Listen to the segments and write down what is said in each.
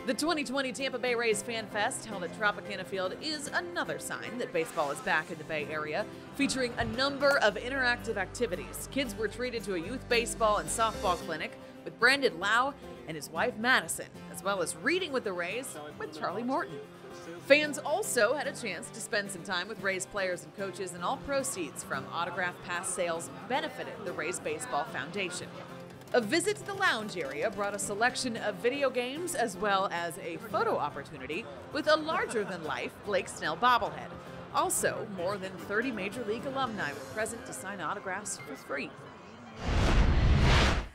The 2020 Tampa Bay Rays Fan Fest, held at Tropicana Field, is another sign that baseball is back in the Bay Area, featuring a number of interactive activities. Kids were treated to a youth baseball and softball clinic with Brandon Lau and his wife Madison, as well as reading with the Rays with Charlie Morton. Fans also had a chance to spend some time with Rays players and coaches, and all proceeds from autograph pass sales benefited the Rays Baseball Foundation. A visit to the lounge area brought a selection of video games as well as a photo opportunity with a larger-than-life Blake Snell bobblehead. Also, more than 30 Major League alumni were present to sign autographs for free.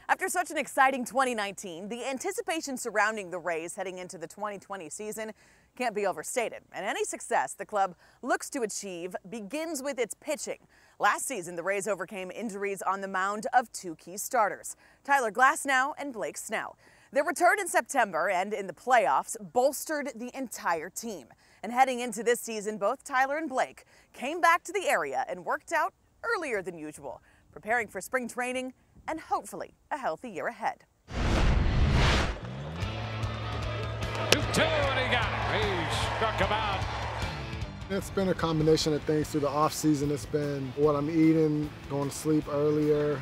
After such an exciting 2019, the anticipation surrounding the Rays heading into the 2020 season can't be overstated. And any success the club looks to achieve begins with its pitching. Last season, the Rays overcame injuries on the mound of two key starters, Tyler Glasnow and Blake Snell. Their return in September and in the playoffs bolstered the entire team. And heading into this season, both Tyler and Blake came back to the area and worked out earlier than usual, preparing for spring training and hopefully a healthy year ahead. 2-2, and he got it. He struck him out. It's been a combination of things through the off season. It's been what I'm eating, going to sleep earlier.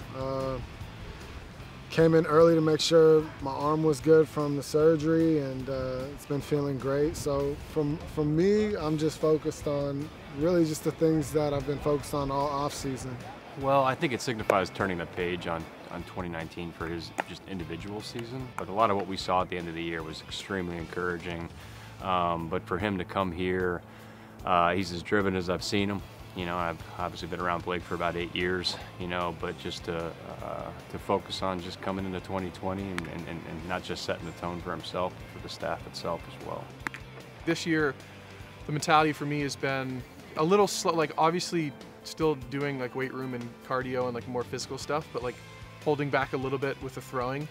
Came in early to make sure my arm was good from the surgery, and it's been feeling great. So for me, I'm just focused on really just the things that I've been focused on all off season. Well, I think it signifies turning the page on 2019 for his just individual season. But a lot of what we saw at the end of the year was extremely encouraging. But for him to come here, he's as driven as I've seen him. You know, I've obviously been around Blake for about 8 years, you know, but just to focus on just coming into 2020 and not just setting the tone for himself, but for the staff itself as well. This year, the mentality for me has been a little slow, like obviously still doing like weight room and cardio and like more physical stuff, but like holding back a little bit with the throwing.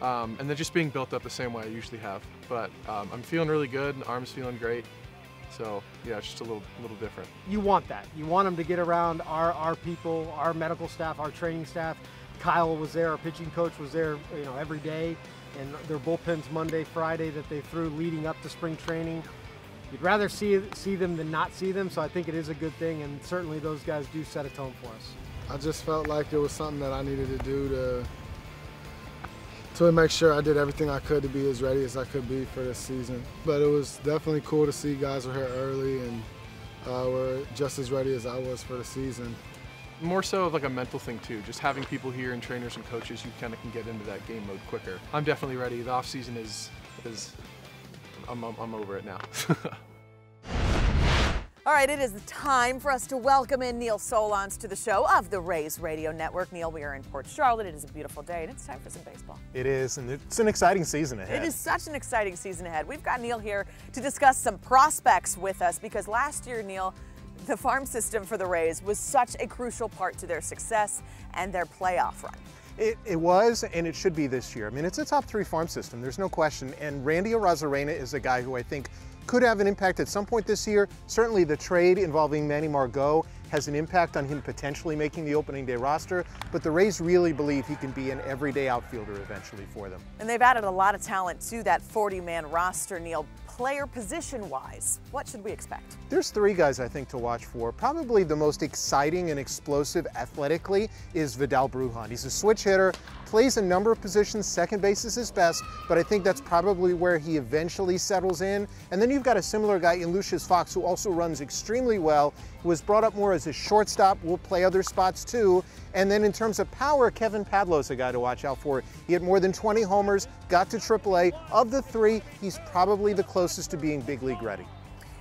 And then just being built up the same way I usually have. But I'm feeling really good, and arm's feeling great. So yeah, it's just a little different. You want that. You want them to get around our people, our medical staff, our training staff. Kyle was there, our pitching coach was there, you know, every day, and their bullpens Monday, Friday that they threw leading up to spring training. You'd rather see them than not see them, so I think it is a good thing, and certainly those guys do set a tone for us. I just felt like it was something that I needed to do to make sure I did everything I could to be as ready as I could be for this season. But it was definitely cool to see guys were here early and were just as ready as I was for the season. More so of like a mental thing too, just having people here and trainers and coaches, you kind of can get into that game mode quicker. I'm definitely ready. The off season is I'm over it now. All right, it is time for us to welcome in Neil Solondz to the show of the Rays Radio Network. Neil, we are in Port Charlotte. It is a beautiful day, and it's time for some baseball. It is, and it's an exciting season ahead. It is such an exciting season ahead. We've got Neil here to discuss some prospects with us, because last year, Neil, the farm system for the Rays was such a crucial part to their success and their playoff run. It was, and it should be this year. I mean, it's a top 3 farm system, there's no question, and Randy Arozarena is a guy who I think could have an impact at some point this year. Certainly the trade involving Manny Margot has an impact on him potentially making the opening day roster, but the Rays really believe he can be an everyday outfielder eventually for them. And they've added a lot of talent to that 40-man roster, Neil. Player position-wise, what should we expect? There's 3 guys I think to watch for. Probably the most exciting and explosive athletically is Vidal Brujan. He's a switch hitter, plays a number of positions, second base is his best, but I think that's probably where he eventually settles in. And then you've got a similar guy in Lucius Fox, who also runs extremely well, who was brought up more as a shortstop, will play other spots too. And then in terms of power, Kevin Padlo is a guy to watch out for. He had more than 20 homers, got to AAA. Of the 3, he's probably the closest to being big league ready.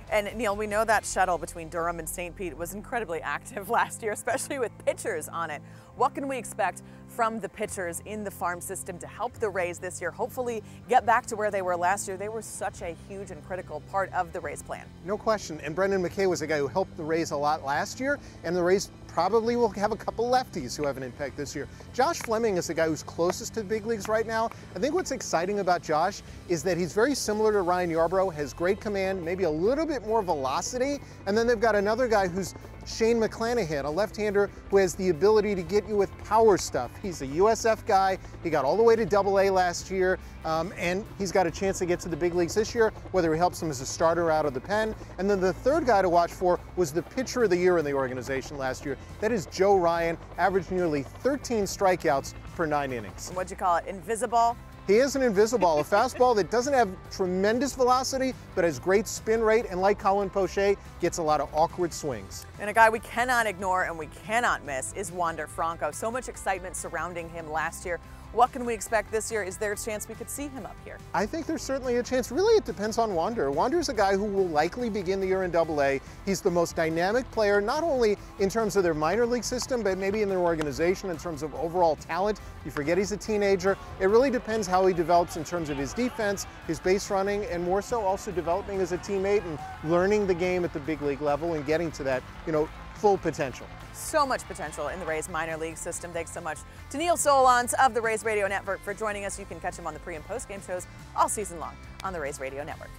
And Neil, we know that shuttle between Durham and St. Pete was incredibly active last year, especially with pitchers on it. What can we expect from the pitchers in the farm system to help the Rays this year, hopefully get back to where they were last year? They were such a huge and critical part of the Rays plan. No question, and Brendan McKay was a guy who helped the Rays a lot last year, and the Rays probably will have a couple lefties who have an impact this year. Josh Fleming is the guy who's closest to the big leagues right now. I think what's exciting about Josh is that he's very similar to Ryan Yarbrough, has great command, maybe a little bit more velocity, and then they've got another guy who's Shane McClanahan, a left-hander who has the ability to get you with power stuff. He's a USF guy. He got all the way to AA last year, and he's got a chance to get to the big leagues this year, whether he helps him as a starter out of the pen. And then the third guy to watch for was the pitcher of the year in the organization last year. That is Joe Ryan, averaged nearly 13 strikeouts per 9 innings. What'd you call it? Invisible? He is an invisiball, a fastball that doesn't have tremendous velocity, but has great spin rate, and like Colin Poche, gets a lot of awkward swings. And a guy we cannot ignore and we cannot miss is Wander Franco. So much excitement surrounding him last year. What can we expect this year? Is there a chance we could see him up here? I think there's certainly a chance. Really, it depends on Wander. Wander's a guy who will likely begin the year in AA. He's the most dynamic player, not only in terms of their minor league system, but maybe in their organization in terms of overall talent. You forget he's a teenager. It really depends how he develops in terms of his defense, his base running, and more so also developing as a teammate and learning the game at the big league level and getting to that, full potential. So much potential in the Rays minor league system. Thanks so much to Neil Solondz of the Rays Radio Network for joining us. You can catch him on the pre and post game shows all season long on the Rays Radio Network.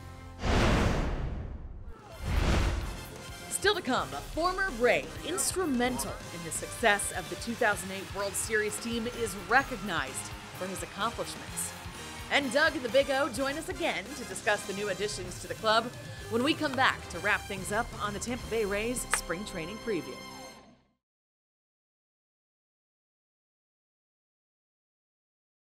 Still to come, a former Ray instrumental in the success of the 2008 World Series team is recognized for his accomplishments. And Doug and the Big O join us again to discuss the new additions to the club when we come back to wrap things up on the Tampa Bay Rays spring training preview.